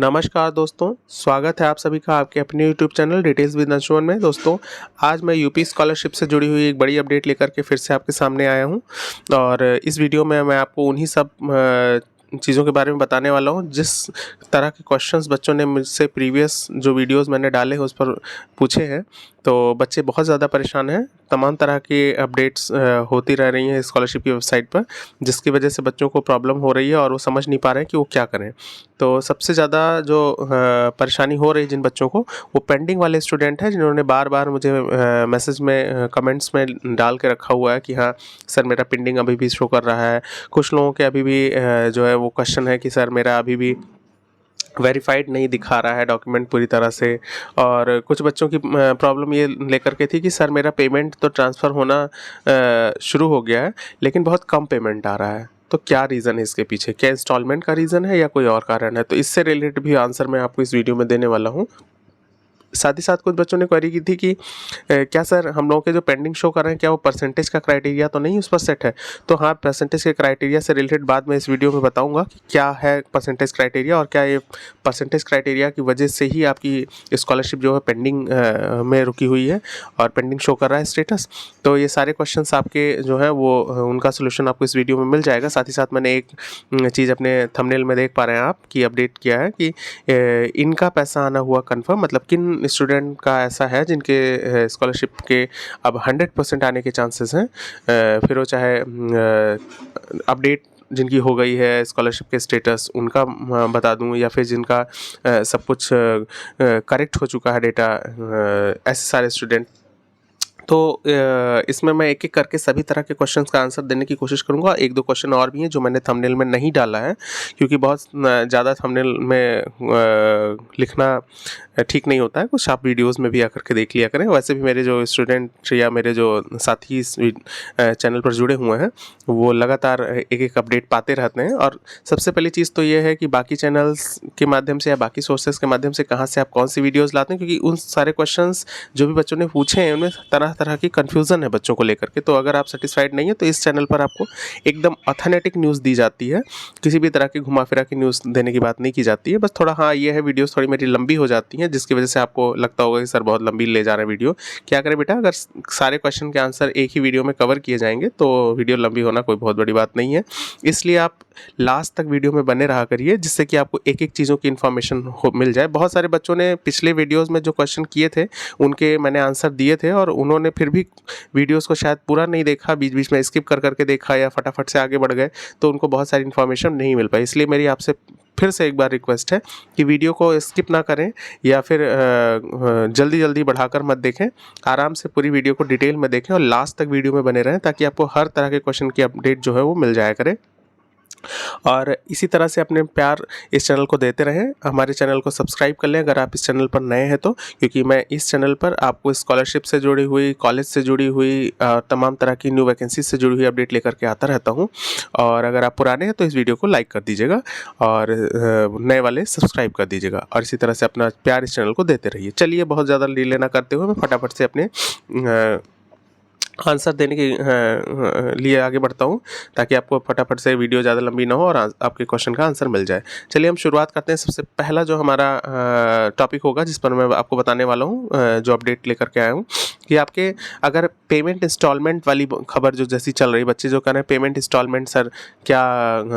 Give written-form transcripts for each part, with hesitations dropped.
नमस्कार दोस्तों, स्वागत है आप सभी का आपके अपने YouTube channel details with Anshuman में। दोस्तों, आज मैं यूपी स्कॉलरशिप से जुड़ी हुई एक बड़ी अपडेट लेकर के फिर से आपके सामने आया हूं और इस वीडियो में मैं आपको उन्हीं सब चीज़ों के बारे में बताने वाला हूं जिस तरह के क्वेश्चंस बच्चों ने मुझसे प्रीवियस जो वीडियोस मैंने डाले हैं उस पर पूछे हैं। तो बच्चे बहुत ज़्यादा परेशान हैं, तमाम तरह की अपडेट्स होती रह रही हैं स्कॉलरशिप की वेबसाइट पर, जिसकी वजह से बच्चों को प्रॉब्लम हो रही है और वो समझ नहीं पा रहे हैं कि वो क्या करें। तो सबसे ज़्यादा जो परेशानी हो रही है जिन बच्चों को, वो पेंडिंग वाले स्टूडेंट हैं जिन्होंने बार-बार मुझे मैसेज में कमेंट्स में डाल के रखा हुआ है कि हाँ सर, मेरा पेंडिंग अभी भी शो कर रहा है। कुछ लोगों के अभी भी जो है वो क्वेश्चन है कि सर मेरा अभी भी वेरीफाइड नहीं दिखा रहा है डॉक्यूमेंट पूरी तरह से। और कुछ बच्चों की प्रॉब्लम ये लेकर के थी कि सर मेरा पेमेंट तो ट्रांसफ़र होना शुरू हो गया है, लेकिन बहुत कम पेमेंट आ रहा है। तो क्या रीज़न है इसके पीछे? क्या इंस्टॉलमेंट का रीज़न है या कोई और कारण है? तो इससे रिलेटेड भी आंसर मैं आपको इस वीडियो में देने वाला हूँ। साथ ही साथ कुछ बच्चों ने क्वेरी की थी कि क्या सर हम लोगों के जो पेंडिंग शो कर रहे हैं क्या वो परसेंटेज का क्राइटेरिया तो नहीं उस पर सेट है? तो हाँ, परसेंटेज के क्राइटेरिया से रिलेटेड बाद में इस वीडियो में बताऊंगा कि क्या है परसेंटेज क्राइटेरिया और क्या ये परसेंटेज क्राइटेरिया की वजह से ही आपकी स्कॉलरशिप जो है पेंडिंग में रुकी हुई है और पेंडिंग शो कर रहा है स्टेटस। तो ये सारे क्वेश्चन आपके जो है वो उनका सोल्यूशन आपको इस वीडियो में मिल जाएगा। साथ ही साथ मैंने एक चीज़ अपने थंबनेल में देख पा रहे हैं आप कि अपडेट किया है कि इनका पैसा आना हुआ कन्फर्म, मतलब किन स्टूडेंट का ऐसा है जिनके स्कॉलरशिप के अब 100% आने के चांसेस हैं। फिर वो चाहे अपडेट जिनकी हो गई है स्कॉलरशिप के स्टेटस उनका बता दूं, या फिर जिनका सब कुछ करेक्ट हो चुका है डेटा, ऐसे सारे स्टूडेंट। तो इसमें मैं एक-एक करके सभी तरह के क्वेश्चंस का आंसर देने की कोशिश करूँगा। 1-2 क्वेश्चन और भी हैं जो मैंने थंबनेल में नहीं डाला है, क्योंकि बहुत ज़्यादा थंबनेल में लिखना ठीक नहीं होता है। कुछ आप वीडियोज़ में भी आकर के देख लिया करें। वैसे भी मेरे जो स्टूडेंट या मेरे जो साथी इस चैनल पर जुड़े हुए हैं, वो लगातार एक-एक अपडेट पाते रहते हैं। और सबसे पहली चीज़ तो ये है कि बाकी चैनल्स के माध्यम से या बाकी सोर्सेज़ के माध्यम से कहाँ से आप कौन-सी वीडियोज़ लाते हैं, क्योंकि उन सारे क्वेश्चंस जो भी बच्चों ने पूछे हैं उनमें तरह-तरह की कन्फ्यूज़न है बच्चों को लेकर के। तो अगर आप सैटिस्फाइड नहीं है तो इस चैनल पर आपको एकदम ऑथेंटिक न्यूज़ दी जाती है। किसी भी तरह की घुमा-फिरा की न्यूज़ देने की बात नहीं की जाती है। बस थोड़ा हाँ, ये है वीडियोज़ थोड़ी मेरी लंबी हो जाती हैं, जिसकी वजह से आपको लगता होगा कि सर बहुत लंबी ले जा रहे हैं वीडियो। क्या करें बेटा, अगर सारे क्वेश्चन के आंसर एक ही वीडियो में कवर किए जाएँगे तो वीडियो लंबी होना कोई बहुत बड़ी बात नहीं है। इसलिए आप लास्ट तक वीडियो में बने रहा करिए, जिससे कि आपको एक-एक चीज़ों की इन्फॉर्मेशन मिल जाए। बहुत सारे बच्चों ने पिछले वीडियोज़ में जो क्वेश्चन किए थे उनके मैंने आंसर दिए थे और उन्होंने फिर भी वीडियोज़ को शायद पूरा नहीं देखा, बीच-बीच में स्किप कर के देखा या फटाफट से आगे बढ़ गए, तो उनको बहुत सारी इन्फॉर्मेशन नहीं मिल पाई। इसलिए मेरी आपसे फिर से एक बार रिक्वेस्ट है कि वीडियो को स्किप ना करें या फिर जल्दी-जल्दी बढ़ाकर मत देखें। आराम से पूरी वीडियो को डिटेल में देखें और लास्ट तक वीडियो में बने रहें, ताकि आपको हर तरह के क्वेश्चन की अपडेट जो है वो मिल जाया करे। और इसी तरह से अपने प्यार इस चैनल को देते रहें। हमारे चैनल को सब्सक्राइब कर लें अगर आप इस चैनल पर नए हैं तो, क्योंकि मैं इस चैनल पर आपको स्कॉलरशिप से जुड़ी हुई, कॉलेज से जुड़ी हुई, तमाम तरह की न्यू वैकेंसी से जुड़ी हुई अपडेट लेकर के आता रहता हूं। और अगर आप पुराने हैं तो इस वीडियो को लाइक कर दीजिएगा और नए वाले सब्सक्राइब कर दीजिएगा और इसी तरह से अपना प्यार इस चैनल को देते रहिए। चलिए, बहुत ज़्यादा डिले ना करते हुए मैं फटाफट से अपने आंसर देने के लिए आगे बढ़ता हूँ, ताकि आपको फटाफट से वीडियो ज़्यादा लंबी ना हो और आपके क्वेश्चन का आंसर मिल जाए। चलिए हम शुरुआत करते हैं। सबसे पहला जो हमारा टॉपिक होगा जिस पर मैं आपको बताने वाला हूँ, जो अपडेट लेकर के आया हूँ, कि आपके अगर पेमेंट इंस्टॉलमेंट वाली खबर जो जैसी चल रही, बच्चे जो कह रहे हैं पेमेंट इंस्टॉलमेंट सर, क्या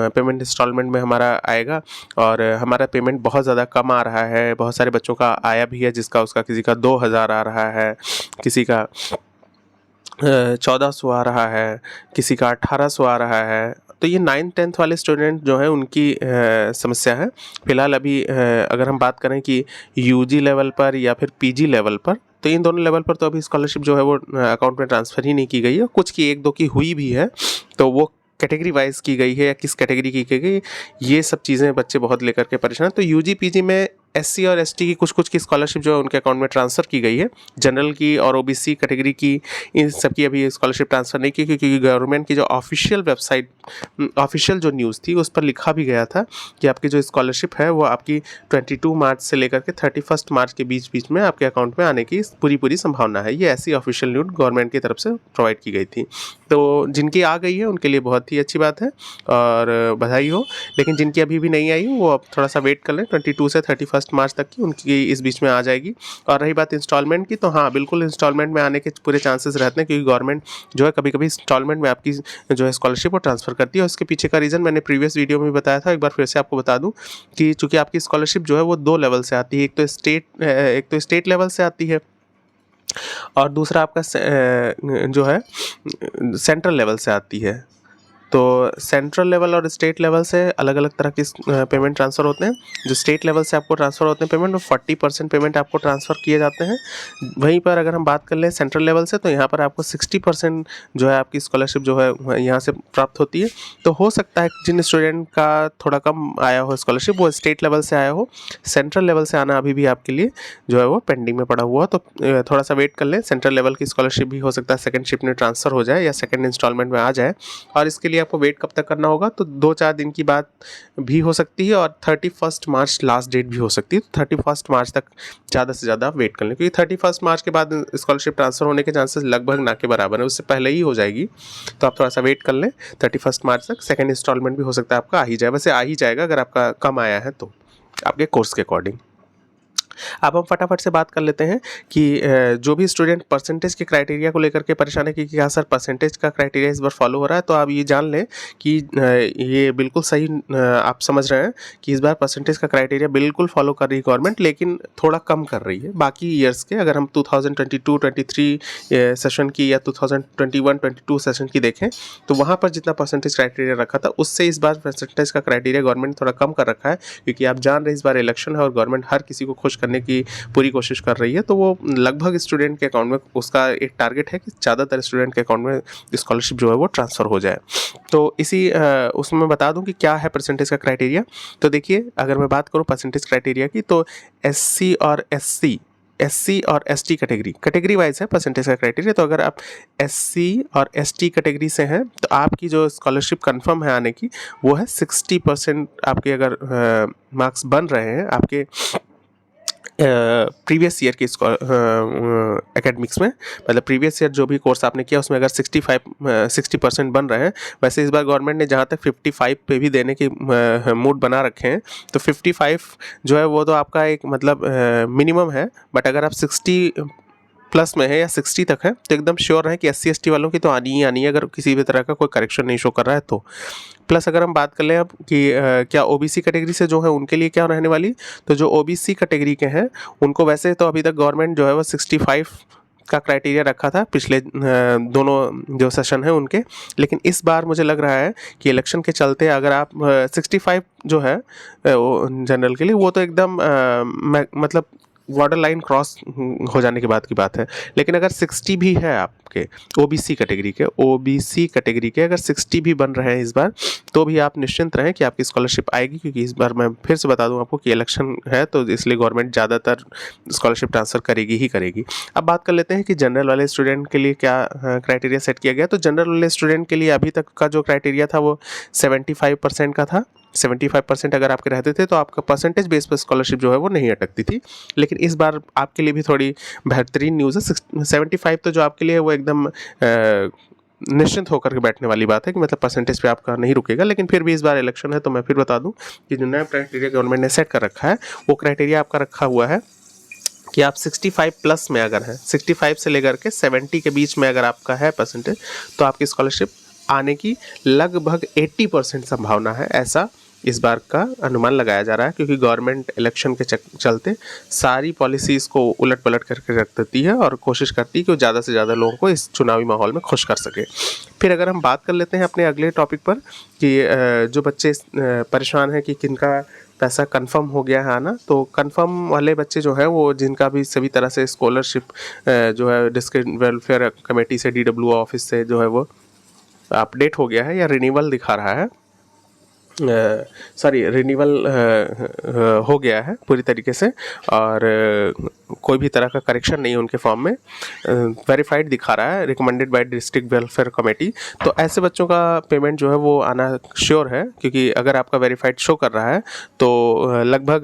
पेमेंट इंस्टॉलमेंट में हमारा आएगा, और हमारा पेमेंट बहुत ज़्यादा कम आ रहा है। बहुत सारे बच्चों का आया भी है, जिसका उसका किसी का 2000 आ रहा है, किसी का 1400 आ रहा है, किसी का 1800 आ रहा है। तो ये 9th-10th वाले स्टूडेंट जो हैं उनकी समस्या है। फ़िलहाल अभी अगर हम बात करें कि यूजी लेवल पर या फिर पीजी लेवल पर, तो इन दोनों लेवल पर तो अभी स्कॉलरशिप जो है वो अकाउंट में ट्रांसफ़र ही नहीं की गई है। कुछ की 1-2 की हुई भी है, तो वो कैटेगरी वाइज़ की गई है या किस कैटेगरी की गई, ये सब चीज़ें बच्चे बहुत लेकर के परेशान हैं। तो यूजी पीजी में SC और ST की कुछ की स्कॉलरशिप जो है उनके अकाउंट में ट्रांसफ़र की गई है। जनरल की और OBC कैटेगरी की इन सब की अभी स्कॉलरशिप ट्रांसफ़र नहीं की, क्योंकि गवर्नमेंट की जो ऑफिशियल वेबसाइट, ऑफिशियल जो न्यूज़ थी उस पर लिखा भी गया था कि आपकी जो स्कॉलरशिप है वो आपकी 22 मार्च से लेकर के 31 मार्च के बीच में आपके अकाउंट में आने की पूरी संभावना है। ये ऐसी ऑफिशियल न्यूज़ गवर्नमेंट की तरफ से प्रोवाइड की गई थी। तो जिनकी आ गई है उनके लिए बहुत ही अच्छी बात है और बधाई हो, लेकिन जिनकी अभी भी नहीं आई वो अब थोड़ा सा वेट कर लें। 22 से 31 मार्च तक की उनकी इस बीच में आ जाएगी। और रही बात इंस्टॉलमेंट की, तो हाँ बिल्कुल इंस्टॉलमेंट में आने के पूरे चांसेस रहते हैं, क्योंकि गवर्नमेंट जो है कभी इंस्टॉलमेंट में आपकी जो है स्कॉलरशिप वो ट्रांसफ़र करती है। और उसके पीछे का रीज़न मैंने प्रीवियस वीडियो में बताया था, एक बार फिर से आपको बता दूं कि चूँकि आपकी स्कॉलरशिप जो है वो 2 लेवल से आती है। एक तो स्टेट लेवल से आती है और दूसरा आपका जो है सेंट्रल लेवल से आती है। तो सेंट्रल लेवल और स्टेट लेवल से अलग अलग तरह की पेमेंट ट्रांसफ़र होते हैं। जो स्टेट लेवल से आपको ट्रांसफ़र होते हैं पेमेंट, वो 40% पेमेंट आपको ट्रांसफ़र किए जाते हैं। वहीं पर अगर हम बात कर लें सेंट्रल लेवल से, तो यहाँ पर आपको 60% जो है आपकी स्कॉलरशिप जो है यहाँ से प्राप्त होती है। तो हो सकता है जिन स्टूडेंट का थोड़ा कम आया हो स्कॉलरशिप वो स्टेट लेवल से आया हो, सेंट्रल लेवल से आना अभी भी आपके लिए जो है वो पेंडिंग में पड़ा हुआ। तो थोड़ा सा वेट कर लें। सेंट्रल लेवल की स्कॉलरशिप भी हो सकता है सेकंड शिफ्ट में ट्रांसफ़र हो जाए या सेकंड इंस्टॉलमेंट में आ जाए। और इसके लिए आपको वेट कब तक करना होगा, तो 2-4 दिन की बात भी हो सकती है और 31 मार्च लास्ट डेट भी हो सकती है। तो 31 मार्च तक ज़्यादा से ज़्यादा वेट कर लें, क्योंकि 31 मार्च के बाद स्कॉलरशिप ट्रांसफ़र होने के चांसेस लगभग ना के बराबर है, उससे पहले ही हो जाएगी। तो आप थोड़ा सा वेट कर लें 31 मार्च तक। सेकेंड इंस्टॉलमेंट भी हो सकता है आपका आ ही जाए, वैसे आ ही जाएगा अगर आपका कम आया है तो आपके कोर्स के अकॉर्डिंग। अब हम फटाफट से बात कर लेते हैं कि जो भी स्टूडेंट परसेंटेज के क्राइटेरिया को लेकर के परेशान है कि क्या सर परसेंटेज का क्राइटेरिया इस बार फॉलो हो रहा है, तो आप ये जान लें कि ये बिल्कुल सही आप समझ रहे हैं कि इस बार परसेंटेज का क्राइटेरिया बिल्कुल फॉलो कर रही है गवर्नमेंट, लेकिन थोड़ा कम कर रही है बाकी ईयर्स के। अगर हम 2022-23 सेशन की या 2021-22 सेशन की देखें तो वहाँ पर जितना परसेंटेज क्राइटेरिया रखा था उससे इस बार परसेंटेज का क्राइटेरिया गवर्नमेंट थोड़ा कम कर रखा है, क्योंकि आप जान रहे हैं इस बार इलेक्शन है और गवर्नमेंट हर किसी को खुश करने की पूरी कोशिश कर रही है। तो वो लगभग स्टूडेंट के अकाउंट में उसका एक टारगेट है कि ज़्यादातर स्टूडेंट के अकाउंट में स्कॉलरशिप जो है वो ट्रांसफ़र हो जाए। तो इसी उसमें बता दूं कि क्या है परसेंटेज का क्राइटेरिया। तो देखिए, अगर मैं बात करूं परसेंटेज क्राइटेरिया की, तो SC और ST कैटेगरी वाइज है परसेंटेज का क्राइटेरिया। तो अगर आप SC और ST कैटेगरी से हैं तो आपकी जो स्कॉलरशिप कंफर्म है आने की वो है 60%। आपके अगर मार्क्स बन रहे हैं आपके प्रीवियस ईयर के एकेडमिक्स में, मतलब प्रीवियस ईयर जो भी कोर्स आपने किया उसमें अगर 60% बन रहे हैं। वैसे इस बार गवर्नमेंट ने जहाँ तक 55 पे भी देने की मूड बना रखे हैं, तो 55 जो है वो तो आपका एक मतलब मिनिमम है। बट अगर आप 60 प्लस में है या 60 तक है तो एकदम श्योर है कि SC ST वालों की तो आनी ही आनी है, अगर किसी भी तरह का कोई करेक्शन नहीं शो कर रहा है तो। प्लस अगर हम बात कर लें अब कि क्या OBC कैटेगरी से जो है उनके लिए क्या रहने वाली, तो जो OBC कैटेगरी के हैं उनको वैसे तो अभी तक गवर्नमेंट जो है वो 65 का क्राइटेरिया रखा था पिछले दोनों जो सेशन है उनके, लेकिन इस बार मुझे लग रहा है कि इलेक्शन के चलते अगर आप 65 जो है जनरल के लिए वो तो एकदम मतलब बॉर्डर लाइन क्रॉस हो जाने के बाद की बात है। लेकिन अगर 60 भी है आपके OBC कैटेगरी के अगर 60 भी बन रहे हैं इस बार, तो भी आप निश्चिंत रहें कि आपकी स्कॉलरशिप आएगी, क्योंकि इस बार मैं फिर से बता दूं आपको कि इलेक्शन है तो इसलिए गवर्नमेंट ज़्यादातर स्कॉलरशिप ट्रांसफ़र करेगी ही करेगी। अब बात कर लेते हैं कि जनरल वाले स्टूडेंट के लिए क्या क्राइटेरिया सेट किया गया। तो जनरल वाले स्टूडेंट के लिए अभी तक का जो क्राइटेरिया था वो 75% का था। 75% अगर आपके रहते थे तो आपका परसेंटेज बेस पर स्कॉलरशिप जो है वो नहीं अटकती थी। लेकिन इस बार आपके लिए भी थोड़ी बेहतरीन न्यूज़ है। 75 तो जो आपके लिए है वो एकदम निश्चिंत होकर के बैठने वाली बात है कि मतलब परसेंटेज पे आपका नहीं रुकेगा। लेकिन फिर भी इस बार इलेक्शन है तो मैं फिर बता दूं कि जो नया क्राइटेरिया गवर्नमेंट ने सेट कर रखा है वो क्राइटेरिया आपका रखा हुआ है कि आप 65 प्लस में अगर हैं, 65 से लेकर के 70 के बीच में अगर आपका है परसेंटेज, तो आपकी स्कॉलरशिप आने की लगभग 80% संभावना है। ऐसा इस बार का अनुमान लगाया जा रहा है, क्योंकि गवर्नमेंट इलेक्शन के चलते सारी पॉलिसीज़ को उलट पलट करके रख देती है और कोशिश करती है कि वो ज़्यादा से ज़्यादा लोगों को इस चुनावी माहौल में खुश कर सके। फिर अगर हम बात कर लेते हैं अपने अगले टॉपिक पर कि जो बच्चे परेशान हैं कि किनका पैसा कंफर्म हो गया है आना, तो कंफर्म वाले बच्चे जो हैं वो जिनका भी सभी तरह से स्कॉलरशिप जो है डिस्ट्रिक्ट वेलफेयर कमेटी से DWO ऑफिस से जो है वो अपडेट हो गया है या रिन्यूअल दिखा रहा है, सॉरी रिन्यूअल हो गया है पूरी तरीके से, और कोई भी तरह का करेक्शन नहीं है उनके फॉर्म में, वेरीफाइड दिखा रहा है, recommended by district welfare committee. तो ऐसे बच्चों का पेमेंट जो है वो आना श्योर है, क्योंकि अगर आपका वेरीफाइड शो कर रहा है तो लगभग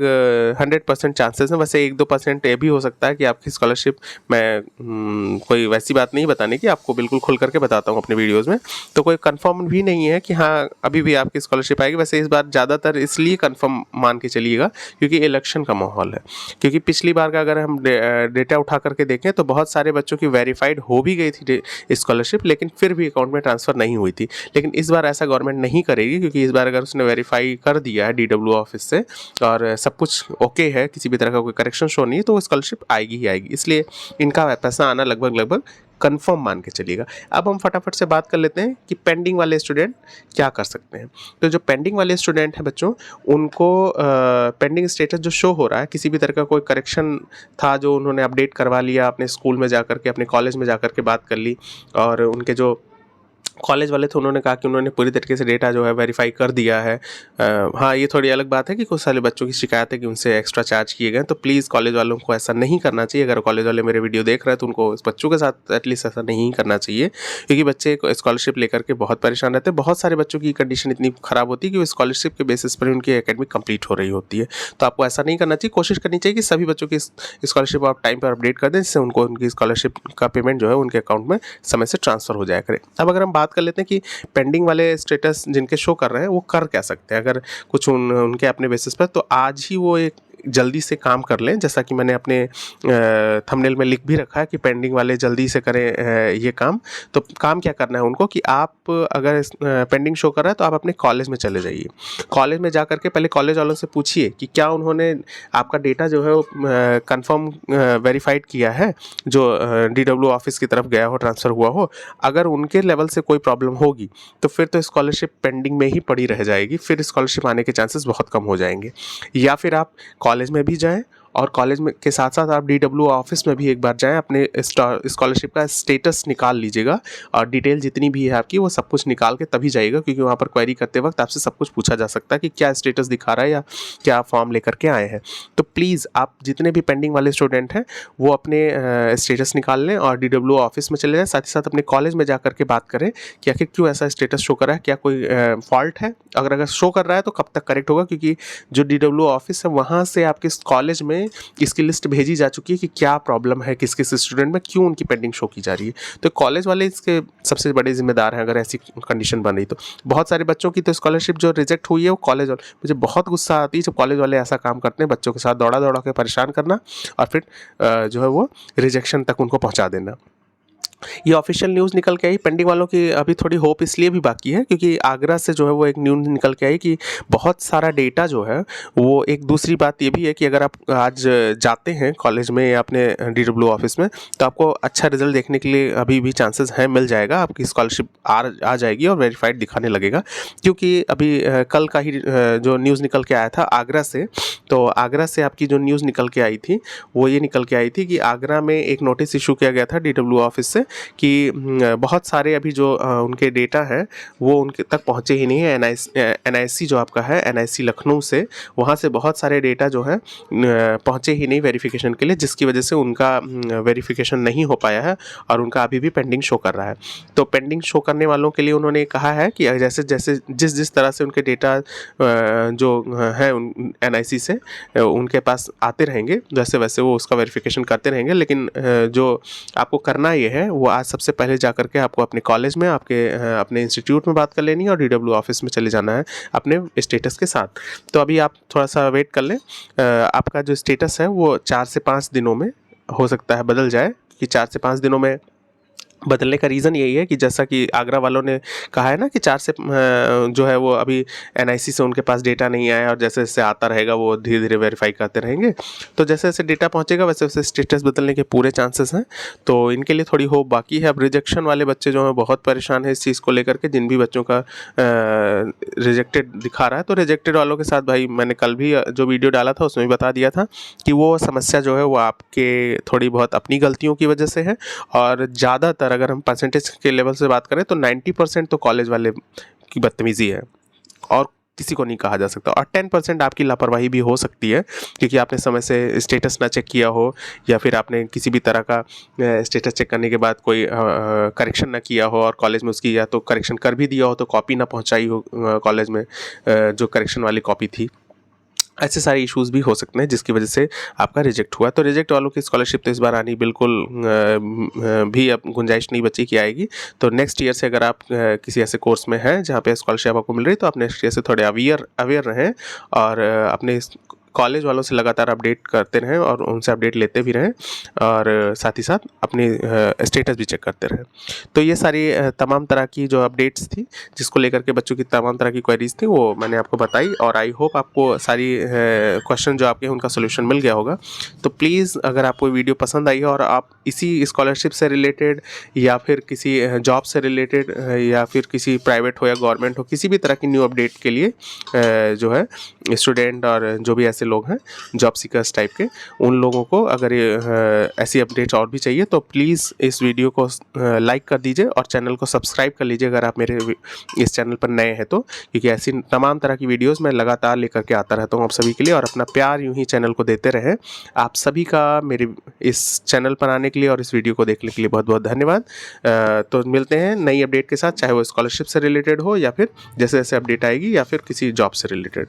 100% चांसेस हैं। वैसे 1-2% ये भी हो सकता है कि आपकी स्कॉलरशिप, मैं कोई वैसी बात नहीं बताने की, आपको बिल्कुल खुल करके बताता हूँ अपने वीडियोज़ में, तो कोई कंफर्म भी नहीं है कि हाँ अभी भी आपकी स्कॉलरशिप आएगी। वैसे इस बार ज़्यादातर इसलिए कंफर्म मान के चलिएगा क्योंकि इलेक्शन का माहौल है। क्योंकि पिछली बार का अगर हम डेटा उठा करके देखें तो बहुत सारे बच्चों की वेरीफाइड हो भी गई थी स्कॉलरशिप, लेकिन फिर भी अकाउंट में ट्रांसफ़र नहीं हुई थी। लेकिन इस बार ऐसा गवर्नमेंट नहीं करेगी, क्योंकि इस बार अगर उसने वेरीफाई कर दिया है DW ऑफिस से और सब कुछ ओके है, किसी भी तरह का कोई करेक्शन शो नहीं है, तो वो स्कॉलरशिप आएगी ही आएगी। इसलिए इनका पैसा आना लगभग कंफर्म मान के चलिएगा। अब हम फटाफट से बात कर लेते हैं कि पेंडिंग वाले स्टूडेंट क्या कर सकते हैं। तो जो पेंडिंग वाले स्टूडेंट हैं बच्चों, उनको पेंडिंग स्टेटस जो शो हो रहा है, किसी भी तरह का कोई करेक्शन था जो उन्होंने अपडेट करवा लिया अपने स्कूल में जाकर के, अपने कॉलेज में जाकर के बात कर ली, और उनके जो कॉलेज वाले थे उन्होंने कहा कि उन्होंने पूरी तरीके से डेटा जो है वेरीफाई कर दिया है। हाँ, ये थोड़ी अलग बात है कि कुछ सारे बच्चों की शिकायत है कि उनसे एक्स्ट्रा चार्ज किए गए, तो प्लीज़ कॉलेज वालों को ऐसा नहीं करना चाहिए। अगर कॉलेज वाले मेरे वीडियो देख रहे हैं तो उनको इस बच्चों के साथ एटलीस्ट ऐसा नहीं करना चाहिए, क्योंकि बच्चे स्कॉलरशिप लेकर के बहुत परेशान रहते हैं। बहुत सारे बच्चों की कंडीशन इतनी ख़राब होती है कि वो स्कॉलरशिप के बेसिस पर उनकी एकेडमिक कंप्लीट हो रही होती है। तो आपको ऐसा नहीं करना चाहिए। कोशिश करनी चाहिए कि सभी बच्चों की स्कॉलरशिप आप टाइम पर अपडेट कर दें, जिससे उनको उनकी स्कॉलरशिप का पेमेंट जो है उनके अकाउंट में समय से ट्रांसफ़र हो जाया करे। अब अगर हम बात कर लेते हैं कि पेंडिंग वाले स्टेटस जिनके शो कर रहे हैं वो कर क्या सकते हैं, अगर कुछ उनके अपने बेसिस पर, तो आज ही वो एक जल्दी से काम कर लें। जैसा कि मैंने अपने थंबनेल में लिख भी रखा है कि पेंडिंग वाले जल्दी से करें ये काम। तो काम क्या करना है उनको कि आप अगर पेंडिंग शो कर रहा है तो आप अपने कॉलेज में चले जाइए। कॉलेज में जा करके पहले कॉलेज वालों से पूछिए कि क्या उन्होंने आपका डेटा जो है वो कंफर्म वेरीफाइड किया है, जो DW ऑफिस की तरफ गया हो, ट्रांसफ़र हुआ हो। अगर उनके लेवल से कोई प्रॉब्लम होगी तो फिर तो स्कॉलरशिप पेंडिंग में ही पड़ी रह जाएगी, फिर स्कॉलरशिप आने के चांसेस बहुत कम हो जाएंगे। या फिर आप कॉलेज में भी जाएं और कॉलेज में के साथ साथ आप DW ऑफिस में भी एक बार जाएं, अपने स्कॉलरशिप का स्टेटस निकाल लीजिएगा, और डिटेल जितनी भी है आपकी वो सब कुछ निकाल के तभी जाइएगा, क्योंकि वहाँ पर क्वेरी करते वक्त आपसे सब कुछ पूछा जा सकता है कि क्या स्टेटस दिखा रहा है या क्या फॉर्म लेकर के आए हैं। तो प्लीज़ आप जितने भी पेंडिंग वाले स्टूडेंट हैं वो अपने स्टेटस निकाल लें और DW ऑफिस में चले जाएँ। साथ ही साथ अपने कॉलेज में जा करके बात करें कि आखिर क्यों ऐसा स्टेटस शो कर रहा है, क्या कोई फॉल्ट है। अगर शो कर रहा है तो कब तक करेक्ट होगा, क्योंकि जो DW ऑफिस है वहाँ से आपके कॉलेज में इसकी लिस्ट भेजी जा चुकी है कि क्या प्रॉब्लम है किस किस स्टूडेंट में, क्यों उनकी पेंडिंग शो की जा रही है। तो कॉलेज वाले इसके सबसे बड़े जिम्मेदार हैं अगर ऐसी कंडीशन बन रही तो। बहुत सारे बच्चों की तो स्कॉलरशिप जो रिजेक्ट हुई है वो कॉलेज वाले, मुझे बहुत गुस्सा आती है जब कॉलेज वाले ऐसा काम करते हैं, बच्चों के साथ दौड़ा दौड़ा के परेशान करना और फिर जो है वो रिजेक्शन तक उनको पहुँचा देना। ये ऑफिशियल न्यूज़ निकल के आई। पेंडिंग वालों की अभी थोड़ी होप इसलिए भी बाकी है क्योंकि आगरा से जो है वो एक न्यूज़ निकल के आई कि बहुत सारा डेटा जो है वो, एक दूसरी बात ये भी है कि अगर आप आज जाते हैं कॉलेज में या अपने DW ऑफिस में तो आपको अच्छा रिजल्ट देखने के लिए अभी भी चांसेस हैं, मिल जाएगा, आपकी स्कॉलरशिप आ जाएगी और वेरीफाइड दिखाने लगेगा। क्योंकि अभी कल का ही जो न्यूज़ निकल के आया था आगरा से, तो आगरा से आपकी जो न्यूज़ निकल के आई थी वो ये निकल के आई थी कि आगरा में एक नोटिस इशू किया गया था DW ऑफिस से कि बहुत सारे अभी जो उनके डेटा हैं वो उनके तक पहुँचे ही नहीं है। NIC जो आपका है, NIC लखनऊ से, वहाँ से बहुत सारे डेटा जो है पहुँचे ही नहीं वेरिफिकेशन के लिए, जिसकी वजह से उनका वेरिफिकेशन नहीं हो पाया है और उनका अभी भी पेंडिंग शो कर रहा है। तो पेंडिंग शो करने वालों के लिए उन्होंने कहा है कि जैसे जैसे जिस तरह से उनके डेटा जो है NIC से उनके पास आते रहेंगे, वैसे वैसे वो उसका वेरिफिकेशन करते रहेंगे। लेकिन जो आपको करना ये है वो आज सबसे पहले जा करके आपको अपने कॉलेज में, अपने इंस्टीट्यूट में बात कर लेनी है और DW ऑफिस में चले जाना है अपने स्टेटस के साथ। तो अभी आप थोड़ा सा वेट कर लें, आपका जो स्टेटस है वो 4 से 5 दिनों में हो सकता है बदल जाए, कि 4 से 5 दिनों में बदलने का रीज़न यही है कि जैसा कि आगरा वालों ने कहा है ना कि 4 से जो है वो अभी NIC से उनके पास डेटा नहीं आया और जैसे जैसे आता रहेगा वो धीरे धीरे वेरीफाई करते रहेंगे। तो जैसे जैसे डेटा पहुंचेगा वैसे वैसे स्टेटस बदलने के पूरे चांसेस हैं। तो इनके लिए थोड़ी होप बाकी है। अब रिजेक्शन वाले बच्चे जो हैं बहुत परेशान है इस चीज़ को लेकर के, जिन भी बच्चों का रिजेक्टेड दिखा रहा है। तो रिजेक्टेड वालों के साथ भाई मैंने कल भी जो वीडियो डाला था उसमें भी बता दिया था कि वो समस्या जो है वो आपके थोड़ी बहुत अपनी गलतियों की वजह से है, और ज़्यादातर अगर हम परसेंटेज के लेवल से बात करें तो 90% तो कॉलेज वाले की बदतमीज़ी है और किसी को नहीं कहा जा सकता। और 10% आपकी लापरवाही भी हो सकती है, क्योंकि आपने समय से स्टेटस ना चेक किया हो, या फिर आपने किसी भी तरह का स्टेटस चेक करने के बाद कोई करेक्शन ना किया हो, और कॉलेज में उसकी या तो करेक्शन कर भी दिया हो तो कॉपी ना पहुंचाई हो कॉलेज में, जो करेक्शन वाली कॉपी थी। ऐसे सारे इश्यूज़ भी हो सकते हैं जिसकी वजह से आपका रिजेक्ट हुआ। तो रिजेक्ट वालों की स्कॉलरशिप तो इस बार आनी बिल्कुल भी अब गुंजाइश नहीं बची कि आएगी। तो नेक्स्ट ईयर से अगर आप किसी ऐसे कोर्स में हैं जहाँ पे स्कॉलरशिप आपको मिल रही है, तो आप नेक्स्ट ईयर से थोड़े अवेयर रहें, और अपने कॉलेज वालों से लगातार अपडेट करते रहें, और उनसे अपडेट लेते भी रहें, और साथ ही साथ अपनी स्टेटस भी चेक करते रहें। तो ये सारी तमाम तरह की जो अपडेट्स थी, जिसको लेकर के बच्चों की तमाम तरह की क्वेरीज थी, वो मैंने आपको बताई, और आई होप आपको सारी क्वेश्चन जो आपके हैं उनका सोल्यूशन मिल गया होगा। तो प्लीज़, अगर आपको वीडियो पसंद आई है और आप इसी स्कॉलरशिप से रिलेटेड, या फिर किसी जॉब से रिलेटेड, या फिर किसी प्राइवेट हो या गवर्नमेंट हो, किसी भी तरह की न्यू अपडेट के लिए जो है स्टूडेंट और जो भी ऐसे लोग हैं जॉब सीकर्स टाइप के, उन लोगों को अगर ये ऐसी अपडेट्स और भी चाहिए तो प्लीज़ इस वीडियो को लाइक कर दीजिए, और चैनल को सब्सक्राइब कर लीजिए अगर आप मेरे इस चैनल पर नए हैं तो, क्योंकि ऐसी तमाम तरह की वीडियोस मैं लगातार लेकर के आता रहता हूँ आप सभी के लिए। और अपना प्यार यूं ही चैनल को देते रहें। आप सभी का मेरे इस चैनल पर आने के लिए और इस वीडियो को देखने के लिए बहुत बहुत धन्यवाद। तो मिलते हैं नई अपडेट के साथ, चाहे वो स्कॉलरशिप से रिलेटेड हो, या फिर जैसे जैसे अपडेट आएगी, या फिर किसी जॉब से रिलेटेड।